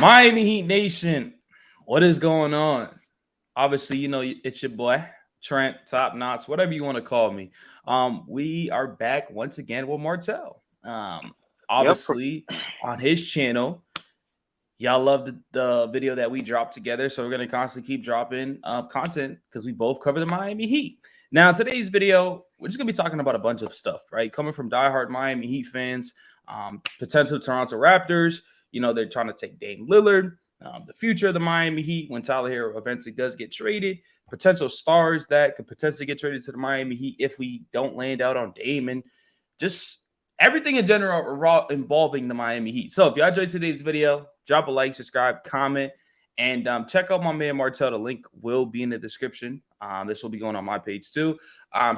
Miami Heat Nation, what is going on? Obviously, you know it's your boy Trent, Top Notch, whatever you want to call me. We are back once again with Martell. Yep. Obviously, on his channel, y'all love the video that we dropped together, so we're gonna constantly keep dropping content because we both cover the Miami Heat. Now, today's video, we're just gonna be talking about a bunch of stuff, right? Coming from diehard Miami Heat fans, potential Toronto Raptors. You know, they're trying to take Dame Lillard, the future of the Miami Heat when Tyler Hero eventually does get traded, potential stars that could potentially get traded to the Miami Heat if we don't land out on Dame, and just everything in general involving the Miami Heat. So if y'all enjoyed today's video, drop a like, subscribe, comment, and check out my man Martell. The link will be in the description. This will be going on my page too.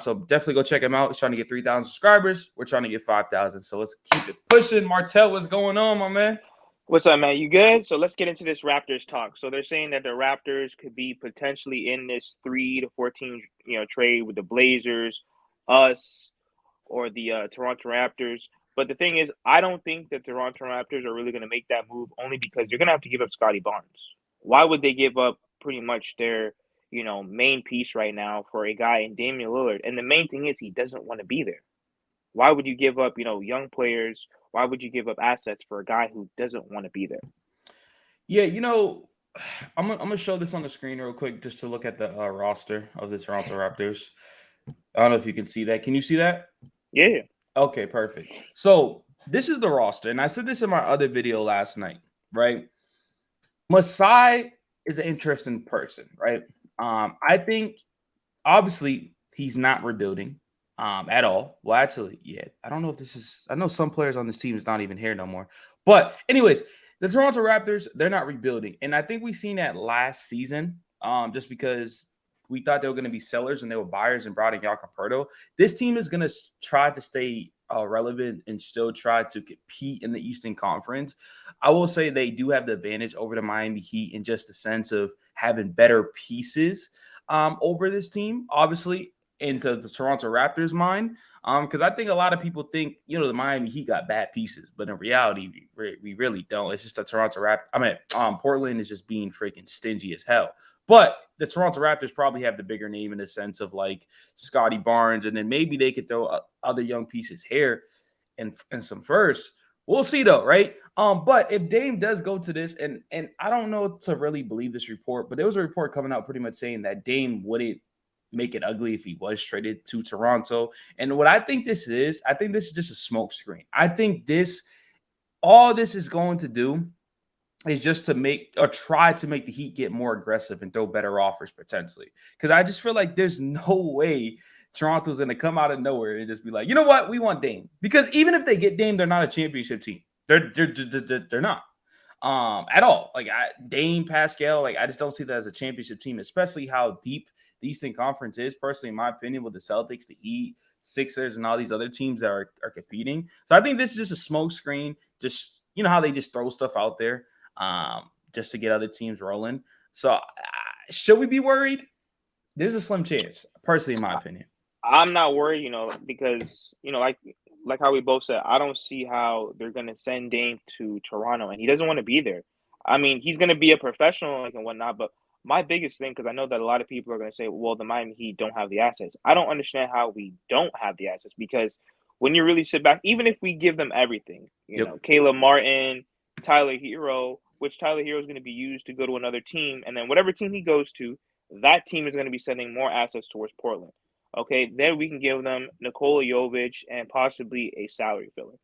So definitely go check him out. He's trying to get 3,000 subscribers. We're trying to get 5,000. So let's keep it pushing. Martell, what's going on, my man? What's up, man? You good? So let's get into this Raptors talk. So they're saying that the Raptors could be potentially in this 3 to 14, trade with the Blazers, us, or the Toronto Raptors. But the thing is, I don't think that the Toronto Raptors are really going to make that move only because you're going to have to give up Scotty Barnes. Why would they give up pretty much their, main piece right now for a guy in Damian Lillard? And the main thing is he doesn't want to be there. Why would you give up, young players? Why would you give up assets for a guy who doesn't want to be there? Yeah, I'm gonna show this on the screen real quick just to look at the roster of the Toronto Raptors. I don't know if you can see that. Can you see that? Yeah. Okay, perfect. So this is the roster, and I said this in my other video last night, right? Masai is an interesting person, right? I think obviously he's not rebuilding at all. Well, actually, yeah, I don't know if this is. I know some players on this team is not even here no more. But anyways, the Toronto Raptors, they're not rebuilding, and I think we seen that last season. Just because we thought they were going to be sellers and they were buyers and brought in Jakob. This team is going to try to stay relevant and still try to compete in the Eastern Conference. I will say they do have the advantage over the Miami Heat in just a sense of having better pieces over this team, obviously, into the Toronto Raptors' mind. Because I think a lot of people think, the Miami Heat got bad pieces, but in reality, we really don't. It's just the Toronto Raptors. Portland is just being freaking stingy as hell. But the Toronto Raptors probably have the bigger name in the sense of like Scotty Barnes, and then maybe they could throw other young pieces here and some first. We'll see though, right? But if Dame does go to this, and I don't know to really believe this report, but there was a report coming out pretty much saying that Dame wouldn't make it ugly if he was traded to Toronto. And what I think this is just a smoke screen. I think all this is going to do is just to try to make the Heat get more aggressive and throw better offers potentially. Because I just feel like there's no way Toronto's going to come out of nowhere and just be like, you know what, we want Dame. Because even if they get Dame, they're not a championship team. They're not at all. Like Dame, Pascal, like I just don't see that as a championship team, especially how deep the Eastern Conference is. Personally, in my opinion, with the Celtics, the Heat, Sixers, and all these other teams that are competing. So I think this is just a smoke screen. Just how they just throw stuff out there just to get other teams rolling. So should we be worried? There's a slim chance, personally, in my opinion. I'm not worried, because, like how we both said, I don't see how they're going to send Dame to Toronto, and he doesn't want to be there. I mean, he's going to be a professional and whatnot, but my biggest thing, because I know that a lot of people are going to say, well, the Miami Heat don't have the assets. I don't understand how we don't have the assets, because when you really sit back, even if we give them everything, Caleb Martin, Tyler Hero, which Tyler Hero is going to be used to go to another team, and then whatever team he goes to, that team is going to be sending more assets towards Portland. Okay, then we can give them Nikola Jovic and possibly a salary filler.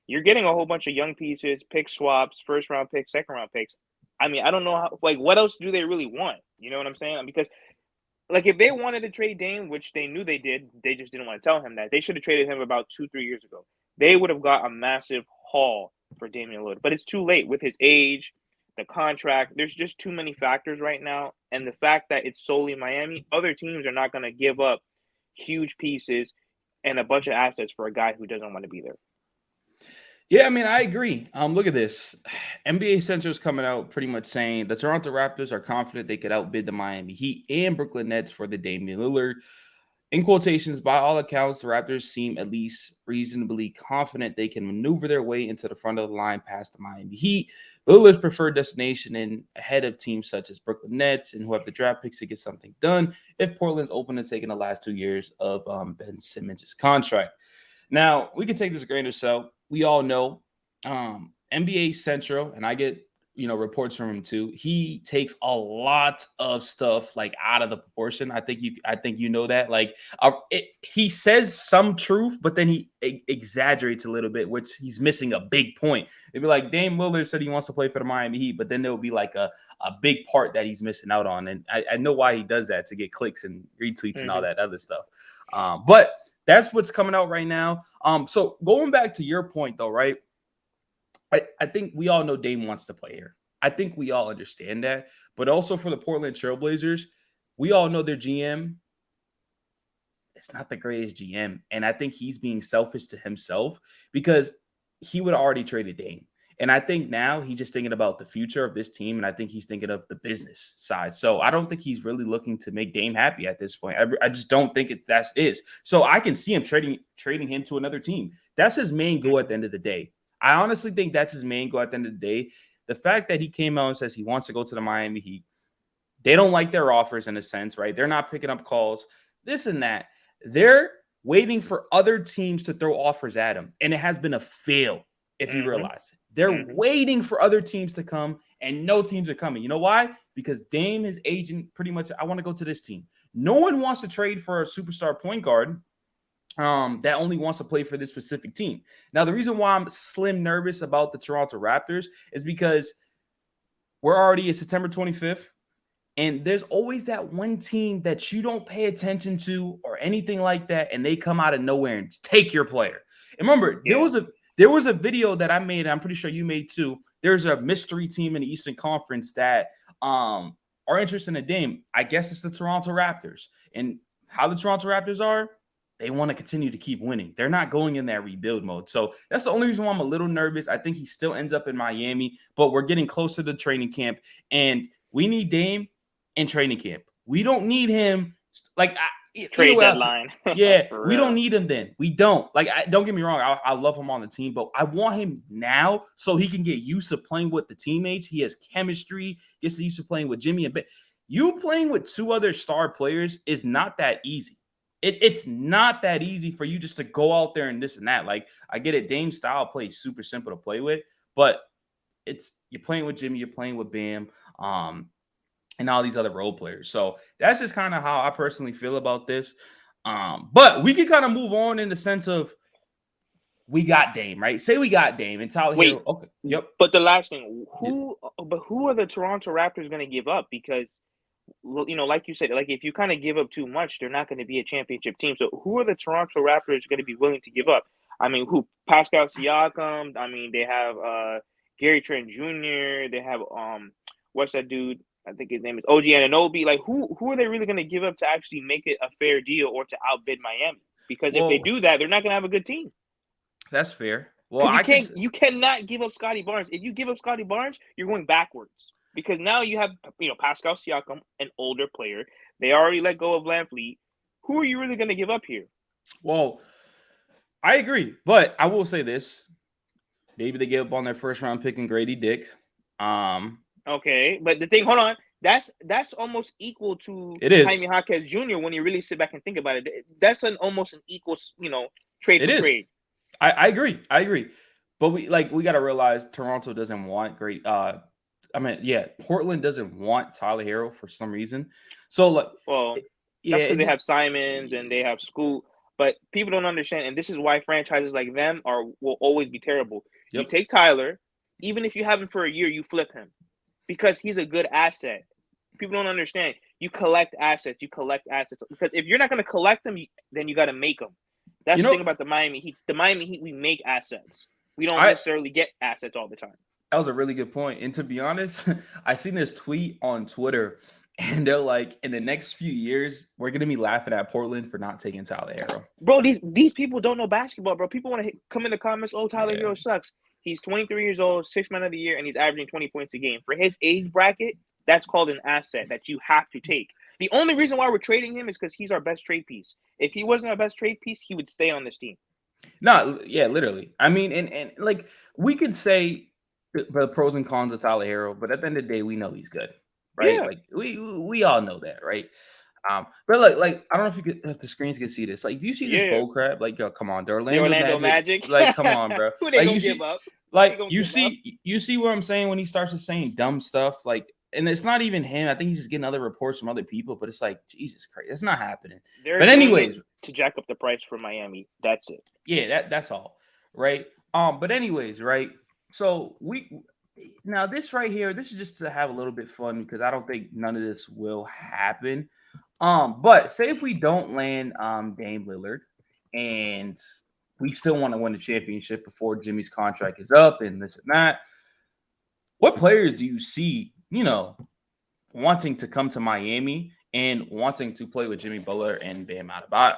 You're getting a whole bunch of young pieces, pick swaps, first round picks, second round picks. I mean, I don't know how. Like, what else do they really want? You know what I'm saying? Because, like, if they wanted to trade Dame, which they knew they did, they just didn't want to tell him that. They should have traded him about 2-3 years ago. They would have got a massive haul for Damian Lillard, but it's too late with his age, the contract. There's just too many factors right now, and the fact that it's solely Miami, other teams are not going to give up huge pieces and a bunch of assets for a guy who doesn't want to be there. Yeah, I mean, I agree. Look at this. NBA Central is coming out pretty much saying the Toronto Raptors are confident they could outbid the Miami Heat and Brooklyn Nets for the Damian Lillard. in quotations, by all accounts, the Raptors seem at least reasonably confident they can maneuver their way into the front of the line past the Miami Heat, Lillard's preferred destination, and ahead of teams such as Brooklyn Nets and who have the draft picks to get something done if Portland's open to taking the last 2 years of Ben Simmons' contract. Now, we can take this a grain of salt. We all know NBA Central, and I get reports from him too. He takes a lot of stuff like out of the proportion. I think you know that. Like he says some truth, but then he exaggerates a little bit, which he's missing a big point. It'd be like Dame Lillard said he wants to play for the Miami Heat, but then there will be like a big part that he's missing out on, and I know why he does that, to get clicks and retweets and all that other stuff. But that's what's coming out right now. So going back to your point though, right? I think we all know Dame wants to play here. I think we all understand that. But also for the Portland Trailblazers, we all know their GM. It's not the greatest GM. And I think he's being selfish to himself because he would have already traded Dame. And I think now he's just thinking about the future of this team. And I think he's thinking of the business side. So I don't think he's really looking to make Dame happy at this point. I just don't think that is. So I can see him trading him to another team. That's his main goal at the end of the day. I honestly think that's his main goal at the end of the day. The fact that he came out and says he wants to go to the Miami Heat, they don't like their offers in a sense, right? They're not picking up calls, this and that. They're waiting for other teams to throw offers at him, and it has been a fail, if you realize it. They're waiting for other teams to come, and no teams are coming. You know why? Because Dame, his agent, pretty much, I want to go to this team. No one wants to trade for a superstar point guard that only wants to play for this specific team. Now, the reason why I'm slim nervous about the Toronto Raptors is because we're already at September 25th, and there's always that one team that you don't pay attention to or anything like that, and they come out of nowhere and take your player. And remember, there was a video that I made, and I'm pretty sure you made too. There's a mystery team in the Eastern Conference that are interested in Dame. I guess it's the Toronto Raptors. And how the Toronto Raptors are, they want to continue to keep winning. They're not going in that rebuild mode. So that's the only reason why I'm a little nervous. I think he still ends up in Miami, but we're getting close to the training camp, and we need Dame in training camp. We don't need him like trade deadline. Yeah, we don't need him then. We don't. Like, don't get me wrong. I love him on the team, but I want him now so he can get used to playing with the teammates. He has chemistry. Gets used to playing with Jimmy and Ben. You playing with two other star players is not that easy. It's not that easy for you just to go out there and this and that. Like, I get it. Dame's style play is super simple to play with, but you're playing with Jimmy, you're playing with Bam, and all these other role players. So that's just kind of how I personally feel about this. But we can kind of move on in the sense of we got Dame, right? Say we got Dame and Tyler Hero. Okay. Yep. But the last thing, who are the Toronto Raptors going to give up? Because like you said, like if you kind of give up too much, they're not going to be a championship team. So who are the Toronto Raptors going to be willing to give up? I mean, who? Pascal Siakam. I mean, they have Gary Trent Jr. They have what's that dude? I think his name is OG Anunoby. Like who are they really going to give up to actually make it a fair deal or to outbid Miami? Because if they do that, they're not going to have a good team. That's fair. Well, you cannot give up Scotty Barnes. If you give up Scotty Barnes, you're going backwards. Because now you have, Pascal Siakam, an older player. They already let go of VanVleet. Who are you really going to give up here? Well, I agree. But I will say this. Maybe they give up on their first round pick in Grady Dick. Okay. But the thing, hold on. That's almost equal to Jaime Jaquez Jr. when you really sit back and think about it. That's almost an equal, trade for trade. I agree. But we got to realize Toronto doesn't want great Portland doesn't want Tyler Hero for some reason. So, that's because they have Simons and they have Scoot. But people don't understand, and this is why franchises like them will always be terrible. Yep. You take Tyler, even if you have him for a year, you flip him because he's a good asset. People don't understand. You collect assets. Because if you're not going to collect them, then you got to make them. That's the thing about the Miami Heat. The Miami Heat, we make assets. We don't necessarily get assets all the time. That was a really good point. And to be honest, I seen this tweet on Twitter, and they're like, in the next few years, we're going to be laughing at Portland for not taking Tyler Hero. Bro, these people don't know basketball, bro. People want to come in the comments, Tyler Hero sucks. He's 23 years old, 6th man of the year, and he's averaging 20 points a game. For his age bracket, that's called an asset that you have to take. The only reason why we're trading him is because he's our best trade piece. If he wasn't our best trade piece, he would stay on this team. No, yeah, literally. I mean, and like we could say the pros and cons of Tyler Hero, but at the end of the day, we know he's good, right? Yeah, Like we all know that, right? But like I don't know if the screens can see this. Like, do you see this yeah. bull crap? Like, yo, come on, the The Orlando Orlando Magic. Magic. Like, come on, bro. Who they Like gonna you give see, up? Who they like gonna you give up? see what I'm saying when he starts to saying dumb stuff. Like, and it's not even him. I think he's just getting other reports from other people. But it's like, Jesus Christ, it's not happening. They're But doing anyways, it to jack up the price for Miami. That's it. yeah, that's all, right? But anyways, right? So now this right here, this is just to have a little bit fun because I don't think none of this will happen. But say if we don't land Dame Lillard and we still want to win the championship before Jimmy's contract is up and this and that, what players do you see, wanting to come to Miami and wanting to play with Jimmy Butler and Bam Adebayo?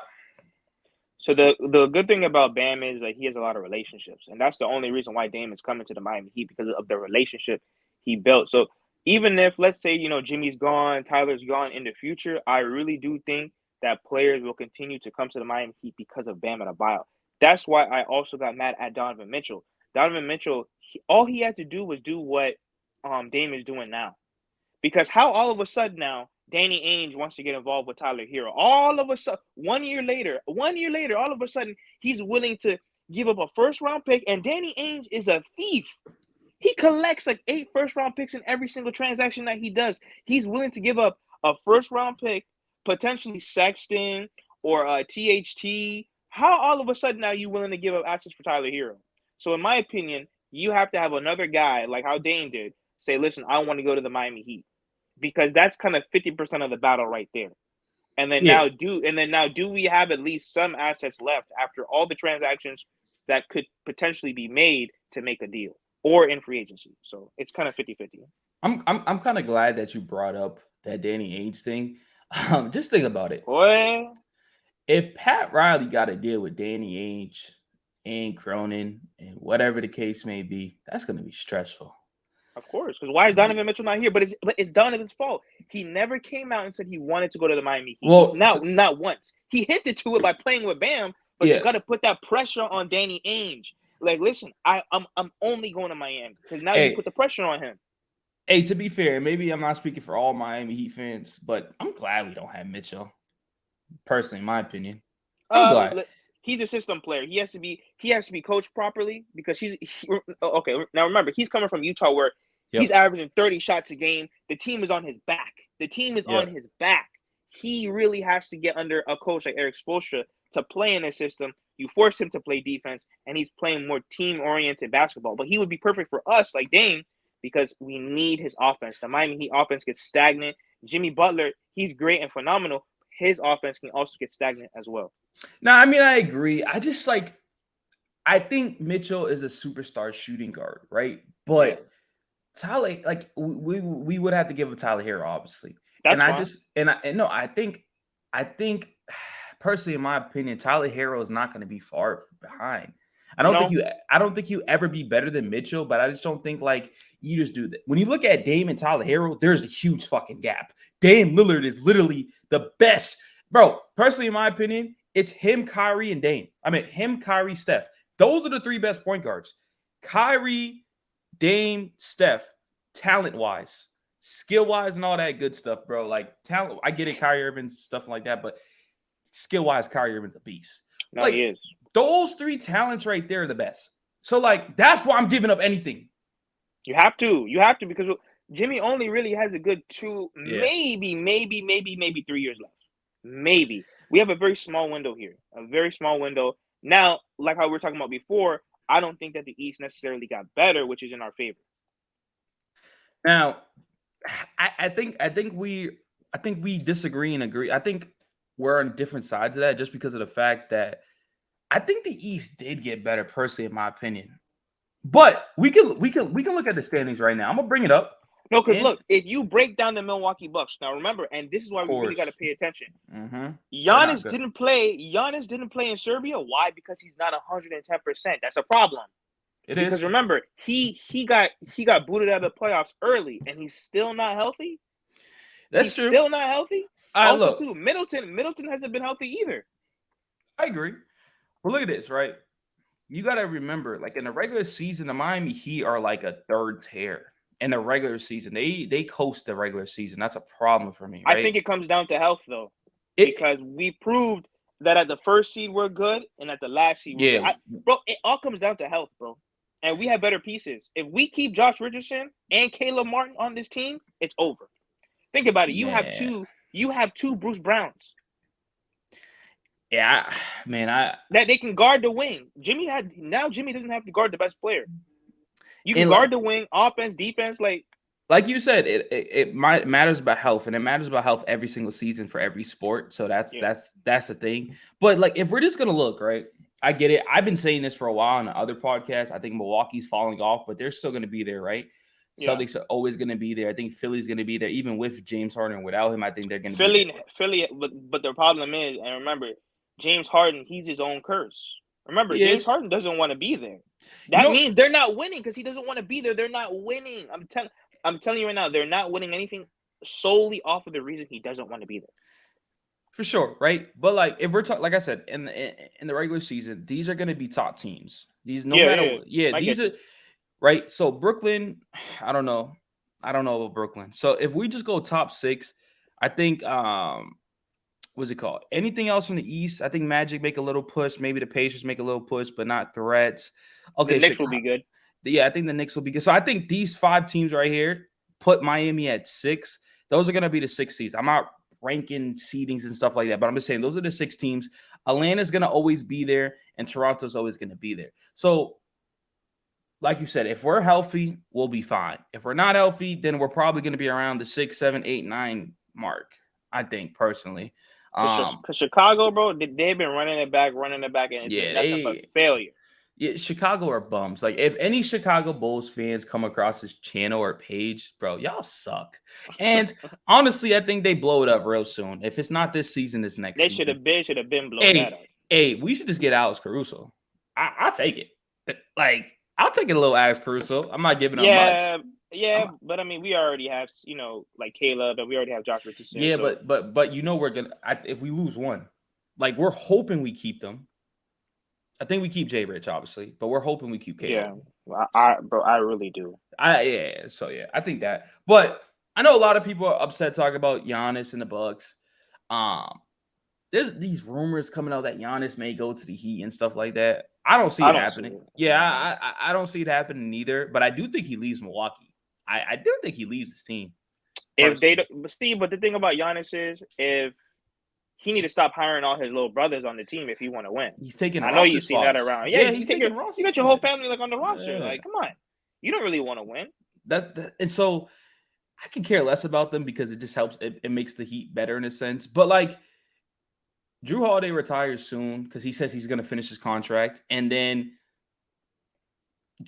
So the good thing about Bam is that he has a lot of relationships, and that's the only reason why Dame is coming to the Miami Heat because of the relationship he built. So even if, let's say, Jimmy's gone, Tyler's gone in the future, I really do think that players will continue to come to the Miami Heat because of Bam Adebayo. That's why I also got mad at Donovan Mitchell. Donovan Mitchell, all he had to do was do what Dame is doing now. Because how all of a sudden now Danny Ainge wants to get involved with Tyler Hero. All of a sudden, 1 year later, all of a sudden he's willing to give up a first-round pick, and Danny Ainge is a thief. He collects like 8 first-round picks in every single transaction that he does. He's willing to give up a first-round pick, potentially Sexton or THT. How all of a sudden now you willing to give up assets for Tyler Hero? So in my opinion, you have to have another guy like how Dame did say, listen, I want to go to the Miami Heat. Because that's kind of 50% of the battle right there. And then Yeah. now do we have at least some assets left after all the transactions that could potentially be made to make a deal or in free agency? So it's kind of 50-50. I'm kind of glad that you brought up that Danny Ainge thing. Just think about it. Boy, If Pat Riley got a deal with Danny Ainge and Cronin and whatever the case may be, that's going to be stressful. of course, because why is Donovan Mitchell not here? But it's Donovan's fault. He never came out and said he wanted to go to the Miami Heat. Well, not once. He hinted to it by playing with Bam, but Yeah. you got to put that pressure on Danny Ainge. Like, listen, I'm only going to Miami because now you put the pressure on him. Hey, to be fair, maybe I'm not speaking for all Miami Heat fans, but I'm glad we don't have Mitchell. Personally, in my opinion, I'm glad. He's a system player. He has to be coached properly because okay. Now remember, he's coming from Utah where he's averaging 30 shots a game. The team is on his back. On his back. He really has to get under a coach like Eric Spoelstra to play in a system. You force him to play defense, and he's playing more team-oriented basketball. But he would be perfect for us, like Dame, because we need his offense. The Miami Heat offense gets stagnant. Jimmy Butler, he's great and phenomenal. His offense can also get stagnant as well. No, I mean, I agree. I think Mitchell is a superstar shooting guard, right? But Tyler, like we would have to give him Tyler Hero, obviously. That's fine. I think personally, in my opinion, Tyler Hero is not going to be far behind. I don't think you ever be better than Mitchell, but I just don't think like you just do that. When you look at Dame and Tyler Hero, there's a huge fucking gap. Dame Lillard is literally the best. Bro, personally, in my opinion, it's him, Kyrie, and Dame. I mean, him, Kyrie, Steph. Those are the 3 best point guards. Kyrie, Dame, Steph, talent-wise, skill-wise, and all that good stuff, bro. Like, talent, I get it, Kyrie Irving's stuff like that, but skill-wise, Kyrie Irving's a beast. No, like, he is. Those 3 talents right there are the best. So, like, that's why I'm giving up anything. You have to because Jimmy only really has a good 2, maybe 3 years left. Maybe. We have a very small window here. A very small window. Now, like how we were talking about before, I don't think that the East necessarily got better, which is in our favor. Now, I think we disagree and agree. I think we're on different sides of that just because of the fact that I think the East did get better, personally, in my opinion. But we can look at the standings right now. I'm gonna bring it up. No, because look, if you break down the Milwaukee Bucks, now remember, and this is why we really got to pay attention. Mm-hmm. Giannis didn't play in Serbia. Why? Because he's not 110%. That's a problem. Because remember, he got booted out of the playoffs early, and he's still not healthy. That's true. Still not healthy. Also, look, too, Middleton hasn't been healthy either. I agree. But look at this, right? You got to remember, like in the regular season, the Miami Heat are like a third tier. In the regular season, they coast the regular season. That's a problem for me, I right? think it comes down to health, though, It, because we proved that at the first seed we're good and at the last seed we're good. yeah, Bro, it all comes down to health, bro. And we have better pieces. If we keep Josh Richardson and Caleb Martin on this team, it's over. Think about it. You have man, two Bruce Browns yeah, man, that they can guard the wing. Jimmy doesn't have to guard the best player. You can and guard the wing, offense, defense, like you said, it matters about health, and it matters about health every single season for every sport. So that's the thing. But like, if we're just gonna look, right, I get it. I've been saying this for a while on the other podcasts. I think Milwaukee's falling off, but they're still gonna be there, right? yeah. Celtics are always gonna be there. I think Philly's gonna be there, even with James Harden. Without him, I think they're gonna be there. Philly, but the problem is, and remember, James Harden, he's his own curse. Remember, He James is. Harden doesn't want to be there. That means they're not winning because he doesn't want to be there. They're not winning. I'm telling you right now, they're not winning anything solely off of the reason he doesn't want to be there. For sure, right? But like, if we're talking, like I said, in the regular season, these are going to be top teams. These, no matter what, these are right. So Brooklyn, I don't know about Brooklyn. So if we just go top 6, I think what's it called? Anything else from the East? I think Magic make a little push. Maybe the Pacers make a little push, but not threats. Okay, the Knicks will be good. Yeah, I think the Knicks will be good. So I think these 5 teams right here put Miami at 6. Those are going to be the 6 seeds. I'm not ranking seedings and stuff like that, but I'm just saying those are the 6 teams. Atlanta's going to always be there, and Toronto's always going to be there. So, like you said, if we're healthy, we'll be fine. If we're not healthy, then we're probably going to be around the 6, 7, 8, 9 mark, I think, personally. Because Chicago, bro, they've been running it back, and it's been nothing but failure. Yeah, Chicago are bums. Like, if any Chicago Bulls fans come across this channel or page, bro, y'all suck. And honestly, I think they blow it up real soon. If it's not this season, it's next season. They should have been blown that up. Hey, we should just get Alex Caruso. I'll take it. Like, I'll take a little Alex Caruso. I'm not giving up much. Yeah, but I mean, we already have, like Caleb, and we already have Josh Richardson. Yeah, so. but we're gonna. If we lose one, like, we're hoping we keep them. I think we keep Jay Rich, obviously, but we're hoping we keep Caleb. Yeah, I really do. So I think that. But I know a lot of people are upset talking about Giannis and the Bucks. There's these rumors coming out that Giannis may go to the Heat and stuff like that. I don't see it happening. Yeah, I don't see it happening either. But I do think he leaves Milwaukee. I do think he leaves his team. If they don't, but the thing about Giannis is, if he need to stop hiring all his little brothers on the team if he want to win. He's taking. I know you see that around. Yeah, he's taking. Roster. You got your whole family on the roster. Yeah. Like, come on, you don't really want to win. And so I can care less about them because it just helps. It makes the Heat better in a sense. But like, Drew Holiday retires soon because he says he's going to finish his contract, and then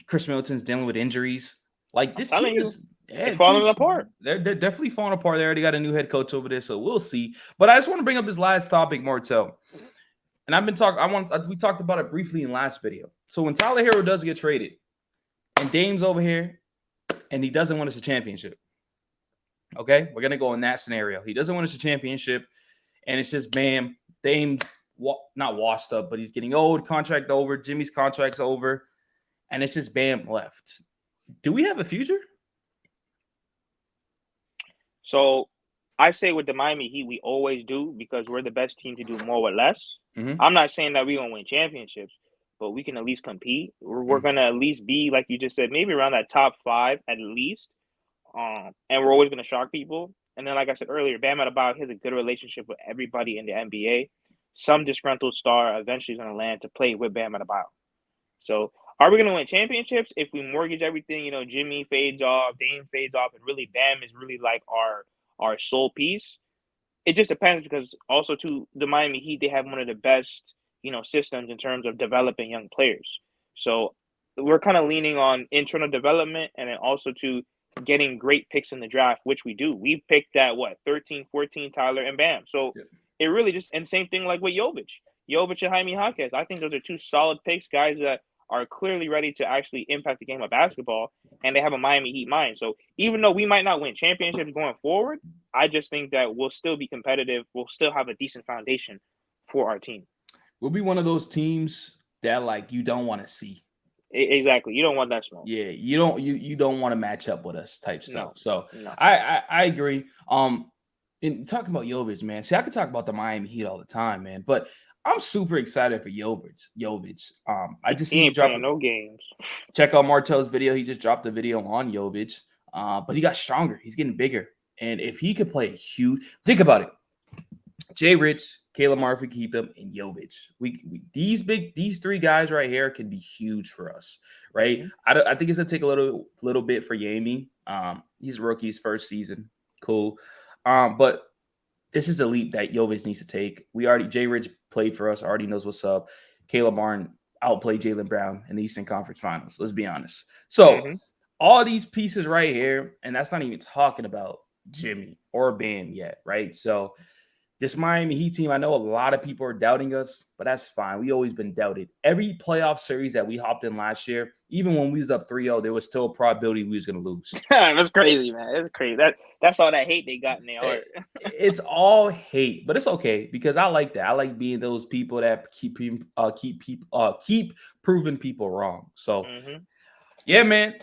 Chris Middleton's dealing with injuries. Like, this team is. They're falling apart. They're definitely falling apart. They already got a new head coach over there, so we'll see. But I just want to bring up this last topic, Martel. And I've been talking. We talked about it briefly in last video. So when Tyler Hero does get traded, and Dame's over here, and he doesn't win us a championship. Okay, we're gonna go in that scenario. He doesn't win us a championship, and it's just bam. Dame's not washed up, but he's getting old. Contract over. Jimmy's contract's over, and it's just bam left. Do we have a future? So I say with the Miami Heat, we always do because we're the best team to do more with less. Mm-hmm. I'm not saying that we're going to win championships, but we can at least compete. We're going to at least be, like you just said, maybe around that top 5 at least. And we're always going to shock people. And then, like I said earlier, Bam Adebayo has a good relationship with everybody in the NBA. Some disgruntled star eventually is going to land to play with Bam Adebayo. So are we going to win championships if we mortgage everything? Jimmy fades off, Dame fades off, and really Bam is really like our sole piece. It just depends because also too the Miami Heat, they have one of the best systems in terms of developing young players. So we're kind of leaning on internal development and then also to getting great picks in the draft, which we do. We picked that 13, 14 Tyler and Bam. So It really just and same thing like with Jovic and Jaime Jaquez. I think those are 2 solid picks, guys that are clearly ready to actually impact the game of basketball, and they have a Miami Heat mind. So even though we might not win championships going forward, I just think that we'll still be competitive. We'll still have a decent foundation for our team. We'll be one of those teams that like you don't want to see. Exactly. You don't want that smoke. Yeah, you don't want to match up with us type stuff. No, So no. I agree. And talking about Jovic, man. See, I could talk about the Miami Heat all the time, man. But I'm super excited for Jovic. I just He seen you ain't drop. playing no games. Check out Martell's video. He just dropped a video on Jovic. But he got stronger. He's getting bigger. And if he could play a huge, think about it. Jay Rich, Caleb Murphy, keep them, and Jovic. These three guys right here can be huge for us, right? Mm-hmm. I think it's gonna take a little bit for Yami. He's rookie's first season, cool. But this is the leap that Jovic needs to take. Jay Rich played for us, already knows what's up. Caleb Martin outplayed Jaylen Brown in the Eastern Conference Finals. Let's be honest. So all these pieces right here, and that's not even talking about Jimmy or Bam yet, right? So this Miami Heat team, I know a lot of people are doubting us, but that's fine. We always been doubted. Every playoff series that we hopped in last year, even when we was up 3-0, there was still a probability we was going to lose. That's crazy, man. It's crazy. That's all that hate they got in their heart. It's all hate, but it's okay because I like that. I like being those people that keep proving people wrong. So yeah, man.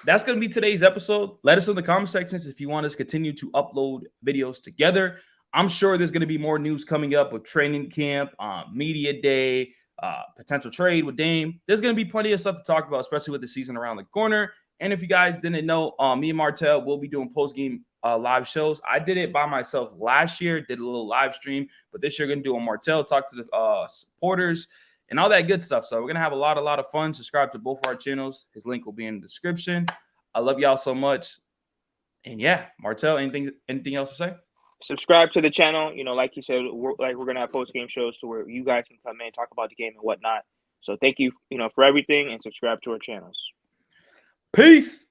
That's gonna be today's episode. Let us know in the comment sections if you want us to continue to upload videos together. I'm sure there's going to be more news coming up with training camp, media day, potential trade with Dame. There's going to be plenty of stuff to talk about, especially with the season around the corner. And if you guys didn't know, me and Martell will be doing post-game live shows. I did it by myself last year, did a little live stream, but this year we're going to do a Martell, talk to the supporters and all that good stuff. So we're going to have a lot of fun. Subscribe to both of our channels. His link will be in the description. I love y'all so much. And yeah, Martell, anything else to say? Subscribe to the channel. You know, like you said, we're gonna have post game shows to where you guys can come in, talk about the game and whatnot. So thank you, for everything, and subscribe to our channels. Peace.